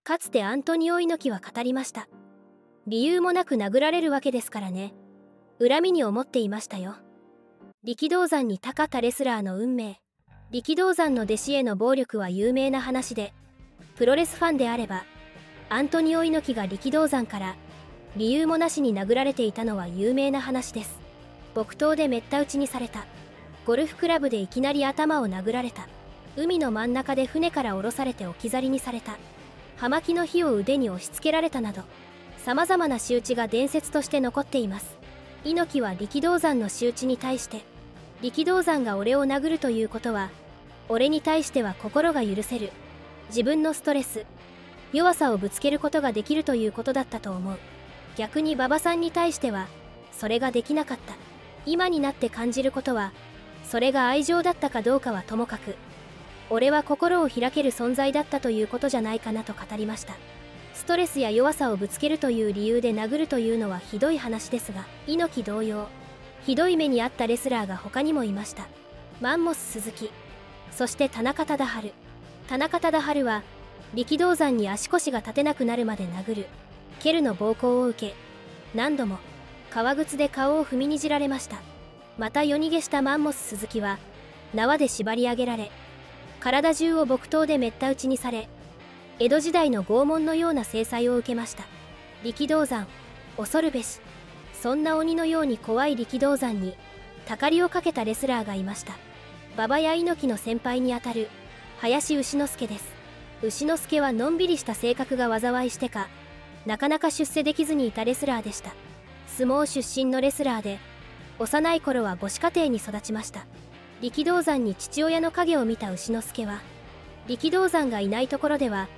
かつてアントニオ猪木は語りました。理由もなく殴られるわけですからね。恨みに思っていましたよ。力道山にたかったレスラーの運命。力道山の弟子への暴力は有名な話で、プロレスファンであればアントニオ猪木が力道山から理由もなしに殴られていたのは有名な話です。木刀でめった打ちにされた。ゴルフクラブでいきなり頭を殴られた。海の真ん中で船から降ろされて置き去りにされた。葉巻の火を腕に押し付けられたなど、さまざまな仕打ちが伝説として残っています。猪木は力道山の仕打ちに対して、力道山が俺を殴るということは、俺に対しては心が許せる。自分のストレス、弱さをぶつけることができるということだったと思う。逆に馬場さんに対しては、それができなかった。今になって感じることは、それが愛情だったかどうかはともかく、俺は心を開ける存在だったということじゃないかなと語りました。ストレスや弱さをぶつけるという理由で殴るというのはひどい話ですが、猪木同様、ひどい目に遭ったレスラーが他にもいました。マンモス鈴木、そして田中忠治。田中忠治は、力道山に足腰が立てなくなるまで殴る、蹴るの暴行を受け、何度も革靴で顔を踏みにじられました。また夜逃げしたマンモス鈴木は、縄で縛り上げられ、体中を木刀でめった打ちにされ、江戸時代の拷問のような制裁を受けました。力道山、恐るべし。そんな鬼のように怖い力道山に、たかりをかけたレスラーがいました。馬場や猪木の先輩にあたる、林牛之助です。牛之助はのんびりした性格が災いしてか、なかなか出世できずにいたレスラーでした。相撲出身のレスラーで、幼い頃は母子家庭に育ちました。力道山に父親の影を見た牛之助は、力道山がいないところでは、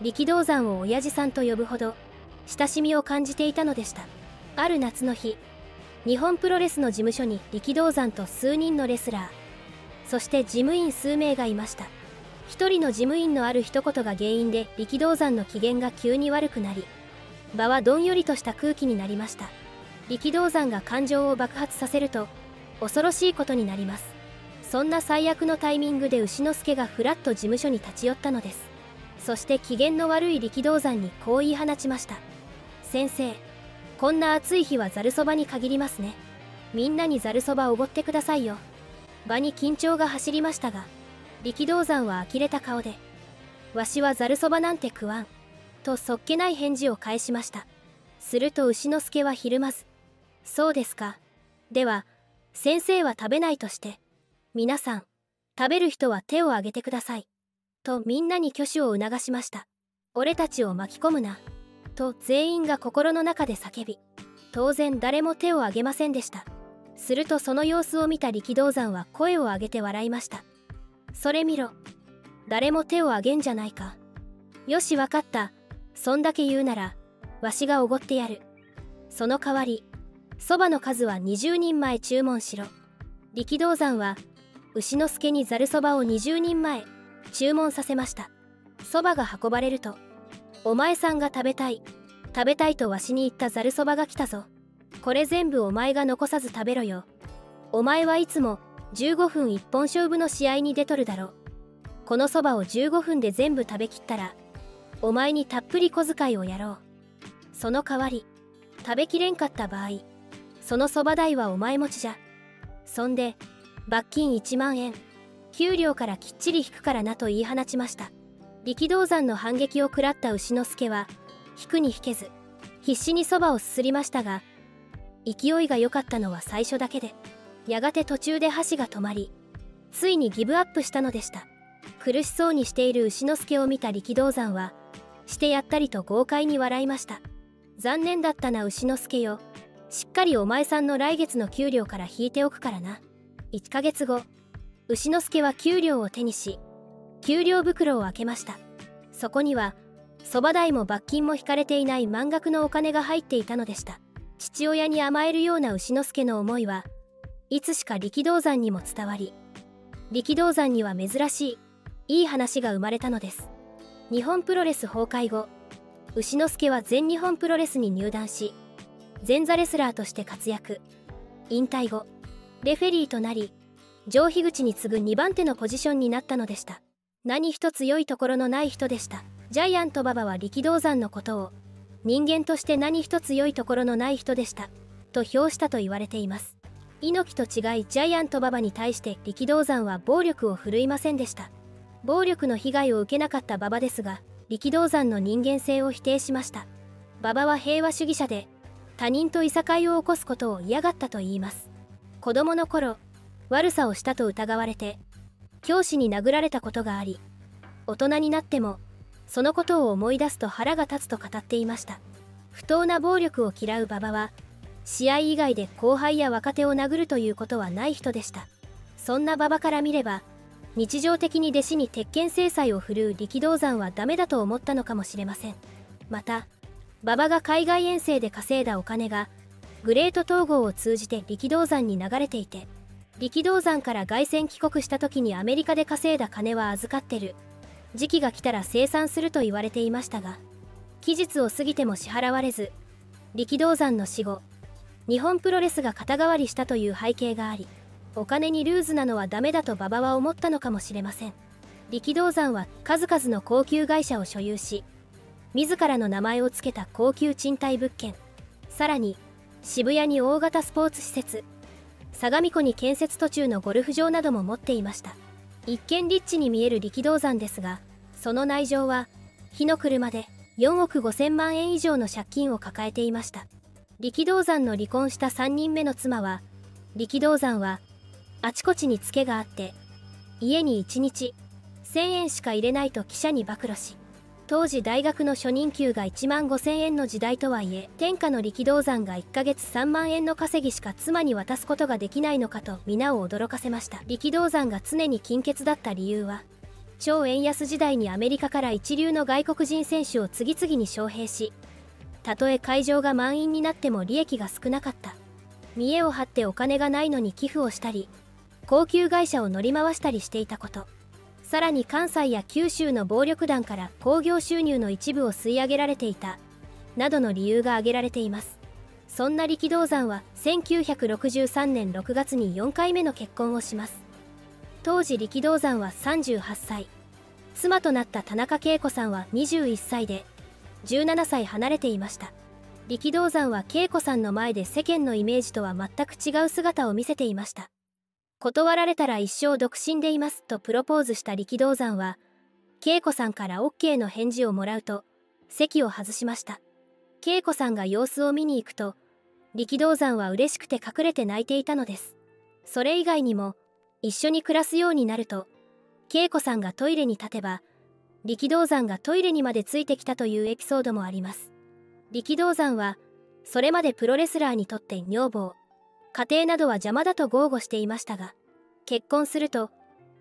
力道山を親父さんと呼ぶほど、親しみを感じていたのでした。ある夏の日、日本プロレスの事務所に力道山と数人のレスラー、そして事務員数名がいました。一人の事務員のある一言が原因で力道山の機嫌が急に悪くなり、場はどんよりとした空気になりました。力道山が感情を爆発させると、恐ろしいことになります。そんな最悪のタイミングで牛之助がふらっと事務所に立ち寄ったのです。そして機嫌の悪い力道山にこう言い放ちました。先生、こんな暑い日はざるそばに限りますね。みんなにざるそばおごってくださいよ。場に緊張が走りましたが、力道山は呆れた顔で、わしはざるそばなんて食わん、とそっけない返事を返しました。すると牛之助はひるまず、そうですか。では、先生は食べないとして、皆さん、食べる人は手を挙げてください。とみんなに挙手を促しました。俺たちを巻き込むな。と全員が心の中で叫び、当然誰も手を挙げませんでした。するとその様子を見た力道山は声を上げて笑いました。それ見ろ。誰も手を挙げんじゃないか。よしわかった。そんだけ言うなら、わしがおごってやる。その代わり、そばの数は20人前注文しろ。力道山は、牛之助にざるそばを20人前、注文させました。そばが運ばれると、お前さんが食べたいとわしに言ったざるそばが来たぞ。これ全部お前が残さず食べろよ。お前はいつも15分一本勝負の試合に出とるだろう。このそばを15分で全部食べきったら、お前にたっぷり小遣いをやろう。その代わり、食べきれんかった場合、そのそば代はお前持ちじゃ。そんで、罰金1万円。給料からきっちり引くからなと言い放ちました。力道山の反撃を食らった牛之助は、引くに引けず、必死にそばをすすりましたが、勢いが良かったのは最初だけで、やがて途中で箸が止まり、ついにギブアップしたのでした。苦しそうにしている牛之助を見た力道山は、してやったりと豪快に笑いました。残念だったな牛之助よ。しっかりお前さんの来月の給料から引いておくからな。1ヶ月後、牛之助は給料を手にし、給料袋を開けました。そこには、そば代も罰金も引かれていない満額のお金が入っていたのでした。父親に甘えるような牛之助の思いは、いつしか力道山にも伝わり、力道山には珍しい、いい話が生まれたのです。日本プロレス崩壊後、牛之助は全日本プロレスに入団し、前座レスラーとして活躍。引退後、レフェリーとなり、上樋口に次ぐ2番手のポジションになったのでした。何一つ良いところのない人でした。ジャイアント馬場は力道山のことを人間として何一つ良いところのない人でしたと評したと言われています。猪木と違いジャイアント馬場に対して力道山は暴力を振るいませんでした。暴力の被害を受けなかった馬場ですが、力道山の人間性を否定しました。馬場は平和主義者で他人といさかいを起こすことを嫌がったといいます。子供の頃悪さをしたと疑われて教師に殴られたことがあり、大人になってもそのことを思い出すと腹が立つと語っていました。不当な暴力を嫌う馬場は試合以外で後輩や若手を殴るということはない人でした。そんな馬場から見れば日常的に弟子に鉄拳制裁を振るう力道山はダメだと思ったのかもしれません。また馬場が海外遠征で稼いだお金がグレート統合を通じて力道山に流れていて、力道山から凱旋帰国した時にアメリカで稼いだ金は預かってる、時期が来たら清算すると言われていましたが、期日を過ぎても支払われず、力道山の死後日本プロレスが肩代わりしたという背景があり、お金にルーズなのはダメだと馬場は思ったのかもしれません。力道山は数々の高級外車を所有し、自らの名前を付けた高級賃貸物件、さらに渋谷に大型スポーツ施設、相模湖に建設途中のゴルフ場なども持っていました。一見リッチに見える力道山ですが、その内情は火の車で4億5000万円以上の借金を抱えていました。力道山の離婚した3人目の妻は、力道山はあちこちにツケがあって家に1日1000円しか入れないと記者に暴露し、当時大学の初任給が1万5000円の時代とはいえ、天下の力道山が1ヶ月3万円の稼ぎしか妻に渡すことができないのかと皆を驚かせました。力道山が常に金欠だった理由は、超円安時代にアメリカから一流の外国人選手を次々に招聘し、たとえ会場が満員になっても利益が少なかった、見栄を張ってお金がないのに寄付をしたり高級外車を乗り回したりしていたこと、さらに関西や九州の暴力団から興行収入の一部を吸い上げられていたなどの理由が挙げられています。そんな力道山は1963年6月に4回目の結婚をします。当時力道山は38歳、妻となった田中恵子さんは21歳で17歳離れていました。力道山は恵子さんの前で世間のイメージとは全く違う姿を見せていました。断られたら一生独身でいますとプロポーズした力道山は、恵子さんから OK の返事をもらうと席を外しました。恵子さんが様子を見に行くと、力道山は嬉しくて隠れて泣いていたのです。それ以外にも、一緒に暮らすようになると、恵子さんがトイレに立てば力道山がトイレにまでついてきたというエピソードもあります。力道山はそれまでプロレスラーにとって女房、家庭などは邪魔だと豪語していましたが、結婚すると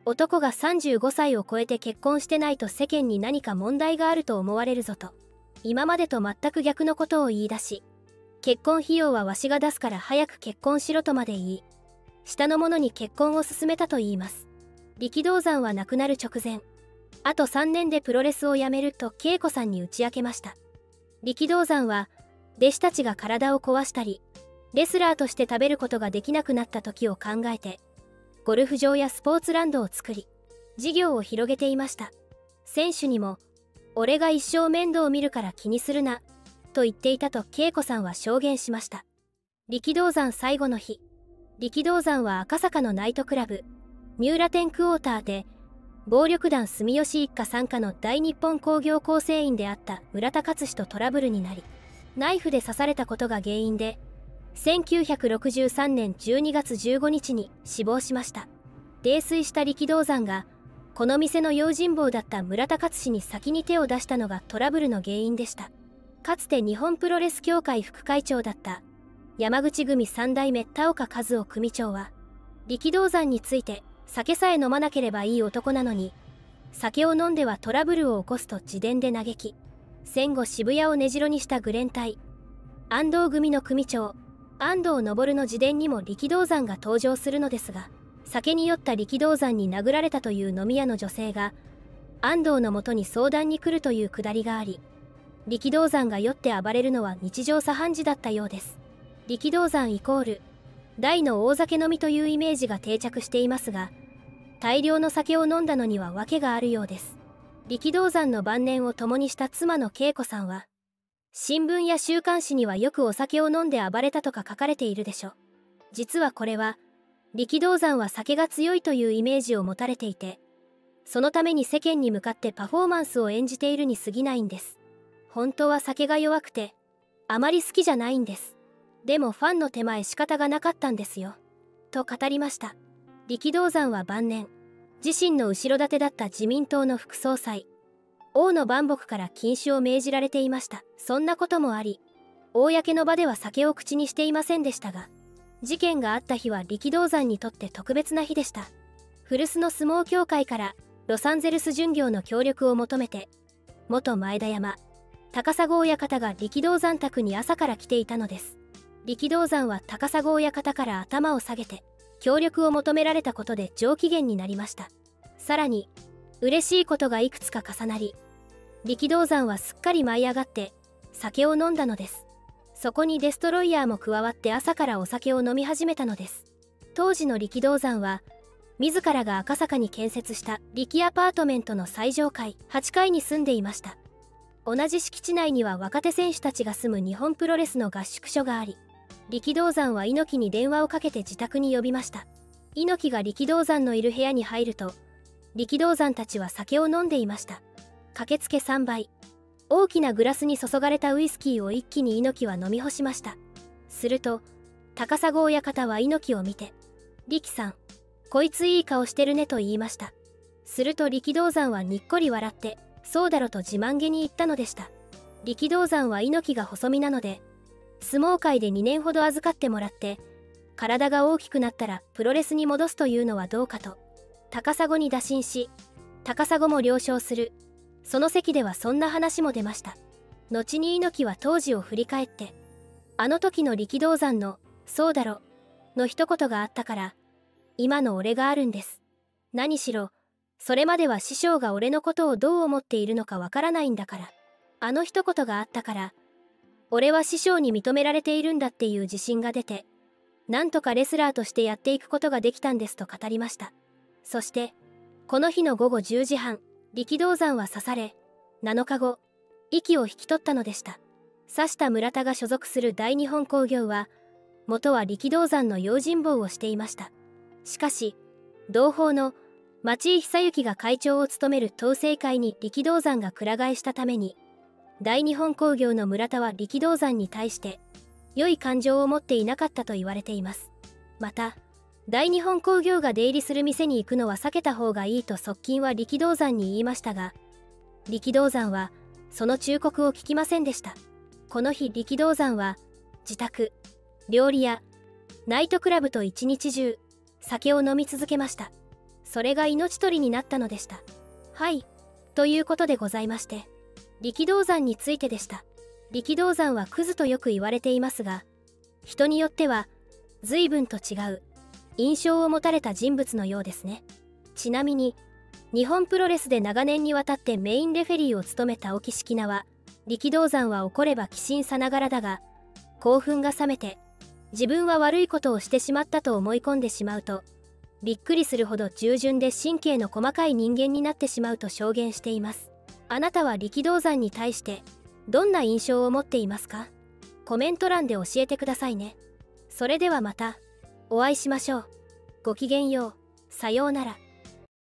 男が35歳を超えて結婚してないと世間に何か問題があると思われるぞと、今までと全く逆のことを言い出し、結婚費用はわしが出すから早く結婚しろとまで言い、下の者に結婚を勧めたといいます。力道山は亡くなる直前、あと3年でプロレスを辞めると恵子さんに打ち明けました。力道山は弟子たちが体を壊したりレスラーとして食べることができなくなった時を考えて、ゴルフ場やスポーツランドを作り事業を広げていました。選手にも俺が一生面倒を見るから気にするなと言っていたと恵子さんは証言しました。力道山最後の日、力道山は赤坂のナイトクラブ三浦天クォーターで暴力団住吉一家傘下の大日本工業構成員であった村田勝氏とトラブルになり、ナイフで刺されたことが原因で1963年12月15日に死亡しました。泥酔した力道山がこの店の用心棒だった村田勝氏に先に手を出したのがトラブルの原因でした。かつて日本プロレス協会副会長だった山口組三代目田岡和夫組長は、力道山について酒さえ飲まなければいい男なのに酒を飲んではトラブルを起こすと自伝で嘆き、戦後渋谷を根城にした愚連隊安藤組の組長安藤昇の自伝にも力道山が登場するのですが、酒に酔った力道山に殴られたという飲み屋の女性が安藤のもとに相談に来るというくだりがあり、力道山が酔って暴れるのは日常茶飯事だったようです。力道山イコール大の大酒飲みというイメージが定着していますが、大量の酒を飲んだのには訳があるようです。力道山の晩年を共にした妻の恵子さんは、新聞や週刊誌にはよくお酒を飲んで暴れたとか書かれているでしょ。実はこれは、力道山は酒が強いというイメージを持たれていて、そのために世間に向かってパフォーマンスを演じているに過ぎないんです。本当は酒が弱くて、あまり好きじゃないんです。でもファンの手前仕方がなかったんですよ。と語りました。力道山は晩年、自身の後ろ盾だった自民党の副総裁、大野万博から禁酒を命じられていました。そんなこともあり、公の場では酒を口にしていませんでしたが、事件があった日は力道山にとって特別な日でした。古巣の相撲協会からロサンゼルス巡業の協力を求めて、元前田山、高砂親方が力道山宅に朝から来ていたのです。力道山は高砂親方から頭を下げて、協力を求められたことで上機嫌になりました。さらに、嬉しいことがいくつか重なり、力道山はすっかり舞い上がって酒を飲んだのです。そこにデストロイヤーも加わって朝からお酒を飲み始めたのです。当時の力道山は自らが赤坂に建設した力アパートメントの最上階8階に住んでいました。同じ敷地内には若手選手たちが住む日本プロレスの合宿所があり、力道山は猪木に電話をかけて自宅に呼びました。猪木が力道山のいる部屋に入ると、力道山たちは酒を飲んでいました。駆けつけ3杯、大きなグラスに注がれたウイスキーを一気に猪木は飲み干しました。すると高砂親方は猪木を見て、力さん、こいついい顔してるねと言いました。すると力道山はにっこり笑って、そうだろと自慢げに言ったのでした。力道山は猪木が細身なので、相撲界で2年ほど預かってもらって、体が大きくなったらプロレスに戻すというのはどうかと高砂に打診し、高砂も了承する。その席ではそんな話も出ました。後に猪木は当時を振り返って、あの時の力道山の「そうだろ」の一言があったから今の俺があるんです。何しろそれまでは師匠が俺のことをどう思っているのかわからないんだから、あの一言があったから俺は師匠に認められているんだっていう自信が出て、なんとかレスラーとしてやっていくことができたんですと語りました。そしてこの日の午後10時半、力道山は刺され、7日後息を引き取ったのでした。刺した村田が所属する大日本興業は元は力道山の用心棒をしていました。しかし同胞の町井久之が会長を務める統制会に力道山がくら替えしたために、大日本興業の村田は力道山に対して良い感情を持っていなかったと言われています。また大日本興業が出入りする店に行くのは避けた方がいいと側近は力道山に言いましたが、力道山はその忠告を聞きませんでした。この日力道山は自宅、料理屋、ナイトクラブと一日中酒を飲み続けました。それが命取りになったのでした。はい、ということでございまして、力道山についてでした。力道山はクズとよく言われていますが、人によっては随分と違う印象を持たれた人物のようですね。ちなみに日本プロレスで長年にわたってメインレフェリーを務めた沖敷名は、力道山は怒れば鬼神さながらだが、興奮が冷めて自分は悪いことをしてしまったと思い込んでしまうと、びっくりするほど従順で神経の細かい人間になってしまうと証言しています。あなたは力道山に対してどんな印象を持っていますか？コメント欄で教えてくださいね。それではまたお会いしましょう。ごきげんよう。さようなら。